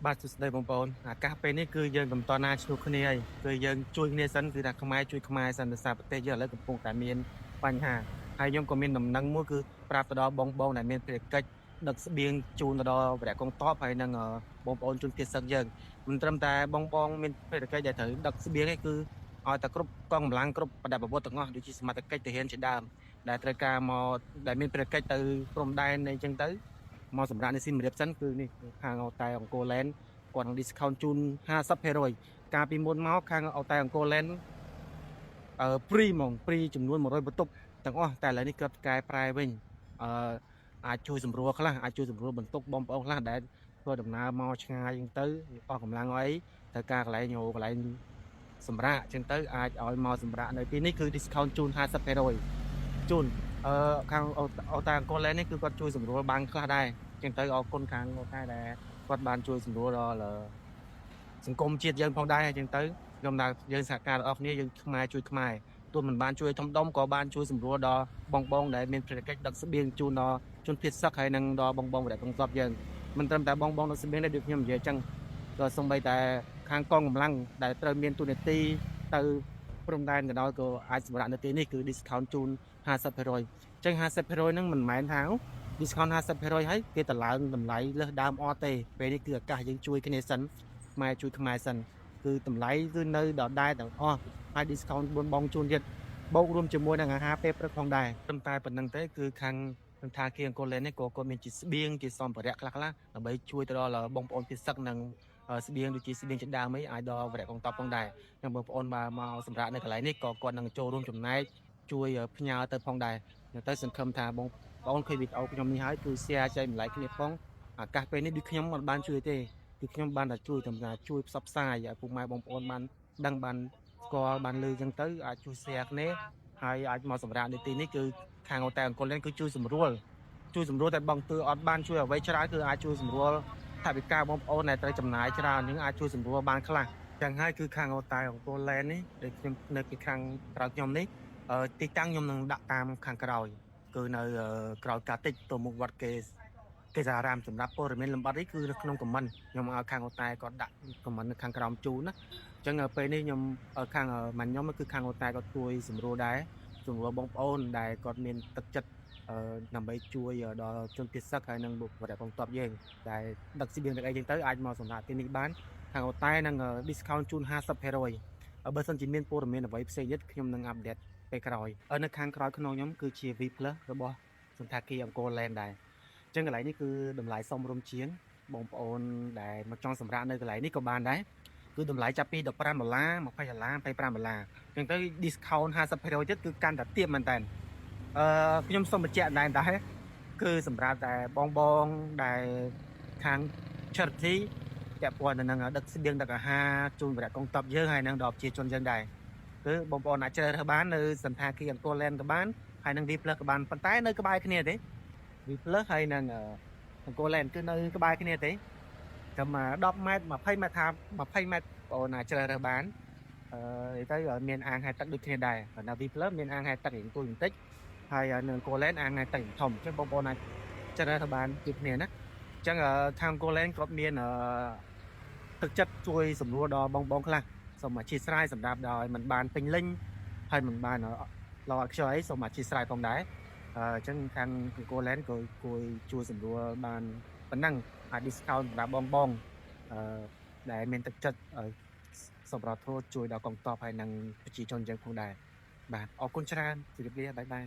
បាទសួស្តីបងប្អូនអាកាសពេលនេះគឺយើងកំតណាឈ្លោះគ្នាហើយគឺយើងជួយគ្នាសិនគឺថាខ្មែរជួយខ្មែរសិនដោយសារប្រទេសយើងឥឡូវកំពុងតែមានបញ្ហាហើយខ្ញុំក៏មានដំណឹងមួយគឺប្រាប់ទៅដល់បងដែលមានភារកិច្ចដឹកស្បៀងជូនទៅដល់វរៈកងទ័ពហើយនឹងបងប្អូនជនជាតិសឹកយើងមិនត្រឹមតែបងមានភារកិច្ចដែលត្រូវដឹកស្បៀងទេគឺឲ្យតែគ្រប់កងកម្លាំងគ្រប់បដិបត្តិទាំងអស់ដូចជាសមត្ថកិច្ចទាហានជាដើមដែលត្រូវការមកដែលមានភារកិច្ចទៅព្រំដែនអីចឹងទៅមកសម្រាប់នេះស៊ីមរៀបសិនគឺនេះខាងតែអង្គរឡែនគាត់នឹង discount ជូន50%កាលពីមុនមកខាងតែអង្គរឡែនfree ហ្មង free ចំនួន100បន្ទប់ទាំងអស់តែឥឡូវនេះគាត់កែប្រែវិញអាចជួយសម្រួលខ្លះអាចជួយសម្រួលបន្ទុកបងប្អូនខ្លះដែលធ្វើដំណើរមកឆ្ងាយអញ្ចឹងទៅអស់កម្លាំងអីត្រូវការកន្លែងកន្លែងសម្រាប់អញ្ចឹងទៅអាចឲ្យមកសម្រាប់នៅទីនេះគឺ discount ជូន50%ជូនខាងតែអង្គរឡែននេះគឺគាត់ជួយសម្រួលបានខ្លះដែរអញ្ចឹងទៅអរគុណខាងតែដែលគាត់បានជួយសម្រួលដល់សង្គមជាតិយើងផងដែរអញ្ចឹងទៅខ្ញុំថាយើងសហការទាំងអស់គ្នាយើងខ្មែរជួយខ្មែរទោះមិនបានជួយធំដុំក៏បានជួយសម្រួលដល់បងដែលមានភារកិច្ចដឹកស្បៀងជូនដល់ជនភៀសសឹកហើយនឹងដល់បងដែលកងទ័ពយើងមិនត្រឹមតែបងដឹកស្បៀងទេដូចខ្ញុំនិយាយអញ្ចឹងក៏សូម្បីតែខាងកងកម្លាំងដែលត្រូវមានទូនាទីទៅព្រំដែនក៏ដោយក៏អាចសម្រាប់នៅទីនេះគឺ discount ជូន50%អញ្ចឹង50%ហ្នឹងមិនមែនថា discount 50%ហើយគេតឡើងតម្លៃលើសដើមអត់ទេពេលនេះគឺឱកាសយើងជួយគ្នាសិនខ្មែរជួយខ្មែរសិនគឺតម្លៃគឺនៅដដែលទាំងអស់ហើយ discount 4បងជូនទៀតបូករួមជាមួយនឹងអាហារពេលព្រឹកផងដែរត្រឹមតែប៉ុណ្្នឹងទេគឺខាងថាគីអង្គរឡែននេះក៏គាត់មានជាស្បៀងជាសម្ភារៈខ្លះដើម្បីជួយទៅដល់បងប្អូនពិសិដ្ឋនិងស្បៀងដូចជាស្បៀងចិនដើមអីឲ្យដល់វរៈកងទ័ពផងដែរនិងបងប្អូនមកសម្រាប់នៅកន្លែងនេះក៏គាត់នឹងចូលរួមចំណែកជួយផ្ញើទៅផងដែរទៅសង្ឃឹមថាបងប្អូនឃើញវីដេអូខ្ញុំនេះហើយគឺ share ចែកម្លែកគ្នាផងឱកាសពេលនេះដូចខ្ញុំមិនបានជួយទេគឺខ្ញុំបានតែជួយតាមការជួយផ្សព្វផ្សាយឲ្យពុកម៉ែបងប្អូនបានដឹងបានស្គាល់បានឮចឹងទៅអាចជួយ share គ្នាហើយអាចមកសម្រាប់នីតិនេះគឺខាងតែអង្គរឡែនគឺជួយសម្រួលតែបងទើអត់បានជួយអ្វីច្រើនគឺអាចជួយសម្រួលថវិកាបងប្អូនដែលត្រូវចំណាយច្រើនអញ្ចឹងអាចជួយសម្រួលបានខ្លះចឹងហើយគឺខាងតែអង្គរឡែននេះដែលខ្ញុំនៅពីខាងក្រៅខ្ញុំនេះទីតាំងខ្ញុំនឹងដាក់តាមខាងក្រោយគឺនៅក្រោយកាតិចទៅមុខវត្តគេសារ៉ាមសម្រាប់ព័ត៌មានលម្អិតនេះគឺនៅក្នុងខមមិនខ្ញុំឲ្យខាងតែគាត់ដាក់ខមមិននៅខាងក្រោមជូនណាអញ្ចឹងពេលនេះខ្ញុំខាងម៉ាញ់ខ្ញុំគឺខាងតែគាត់ជួយសម្រួលដែរសម្រួលបងប្អូនដែលគាត់មានទឹកចិត្តដើម្បីជួយដល់ជនភៀសសឹកហើយនឹងបុគ្គលិកកងទ័ពយើងដែលដឹកស្បៀងដឹកអីចឹងទៅអាចមកសម្រាប់ទីនេះបានខាងតែនឹង discount ជូន50%បើសិនជាមានព័ត៌មានអ្វីផ្សេងទៀតខ្ញុំនឹងអាប់ដេតពេលក្រោយនៅខាងក្រោយក្នុងខ្ញុំគឺជា V+ របស់សន្តាគារអង្គរឡែនដែរអញ្ចឹងកន្លែងនេះគឺតម្លៃសមរម្យជាងបងប្អូនដែលមកចង់សម្រាប់នៅកន្លែងនេះក៏បានដែរគឺតម្លៃចាប់ពី$15 $20 $25អញ្ចឹងទៅ discount 50%ទៀតគឺកាន់តែទាបមែនតើខ្ញុំសូមបញ្ជាក់ដែរគឺសម្រាប់តែបងដែលខាង charity ពាក់ព័ន្ធនឹងដឹកស្បៀងដឹកអាហារជូនវរៈកងទ័ពយើងហើយនឹងដល់ប្រជាជនយើងដែរគឺបងប្អូនអាចជ្រើសរើសបាននៅសន្តាគារអង្គរឡែនក៏បានហើយនឹង V+ ក៏បានប៉ុន្តែនៅក្បែរគ្នាទេ V+ ហើយនឹងអង្គរឡែនគឺនៅក្បែរគ្នាទេត្រឹម10ម៉ែត្រ20ម៉ែត្រថា20ម៉ែត្របងប្អូនអាចជ្រើសរើសបានទៅមានអាងហែលទឹកដូចគ្នាដែរប៉ុន្តែ V+ មានអាងហែលទឹករៀងទូចបន្តិចហើយនៅអង្គរឡែនអាងហែលទឹកធំអញ្ចឹងបងប្អូនអាចជ្រើសរើសបានពីគ្នាណាអញ្ចឹងខាងអង្គរឡែនគាត់មានទឹកចិត្តជួយសម្រួលដល់បងខ្លះសូមអធិស្ឋានសម្រាប់ដោយមិនបានពេញលេញហើយមិនបានឡអត់ខ្យល់អីសូមអធិស្ឋានផងដែរអញ្ចឹងខាងអង្គរឡែនក៏ជួយសម្រួលបានប៉ុណ្ណឹងអាច discount សម្រាប់បងដែលមានទឹកចិត្តសម្រាប់ធ្វើជួយដល់កងទ័ពហើយនឹងប្រជាជនយើងផងដែរបាទអរគុណច្រើនជម្រាបលាបាយបាយ